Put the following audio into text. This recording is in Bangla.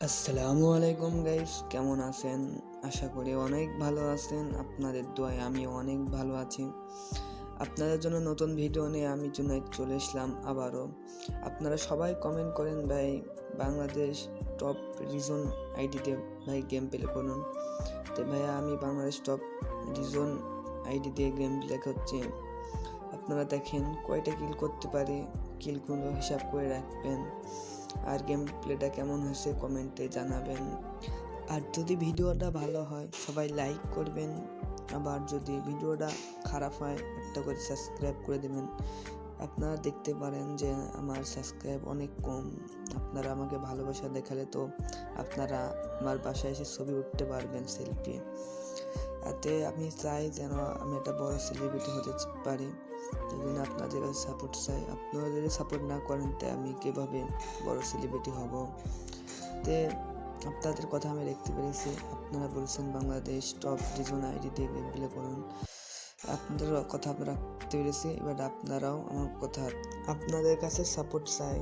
আসসালামু আলাইকুম গাইস, কেমন আছেন? আশা করি অনেক ভালো আছেন। আপনাদের দোয়ায় আমি অনেক ভালো আছি। আপনাদের জন্য নতুন ভিডিও নিয়ে আমি জুনাইদ চলে এসলাম আবারও। আপনারা সবাই কমেন্ট করেন ভাই বাংলাদেশ টপ রিজন আইডিতে ভাই গেম প্লে করুন। তো ভাইয়া আমি বাংলাদেশ টপ রিজন আইডি দিয়ে গেম প্লে করছি। আপনারা দেখেন কয়টা কিল করতে পারি, কিলগুলো হিসাব করে রাখবেন। আর গেম প্লেটা কেমন হয়েছে কমেন্টে জানাবেন। আর যদি ভিডিওটা ভালো হয় সবাই লাইক করবেন, আবার যদি ভিডিওটা খারাপ হয় একটা করে সাবস্ক্রাইব করে দেবেন। আপনারা দেখতে পারেন যে আমার সাবস্ক্রাইব অনেক কম। আপনারা আমাকে ভালোবাসা দেখালে তো আপনারা আমার বাসায় এসে ছবি উঠতে পারবেন, সেলফি। তাতে আমি চাই যেন আমি একটা বড় সেলিব্রিটি হতে পারি। এই জন্য আপনাদের কাছে সাপোর্ট চাই। আপনারা যদি সাপোর্ট না করেন তো আমি কীভাবে বড় সেলিব্রিটি হব? তে আপনাদের কথা আমি দেখতে পেরেছি। আপনারা বলছেন বাংলাদেশ টপ রিজন আইডি দিয়ে গেম প্লে করুন। আপনাদের কথা আমরা রাখতে পেরেছি। এবার আপনারাও আমার কথা, আপনাদের কাছে সাপোর্ট চাই।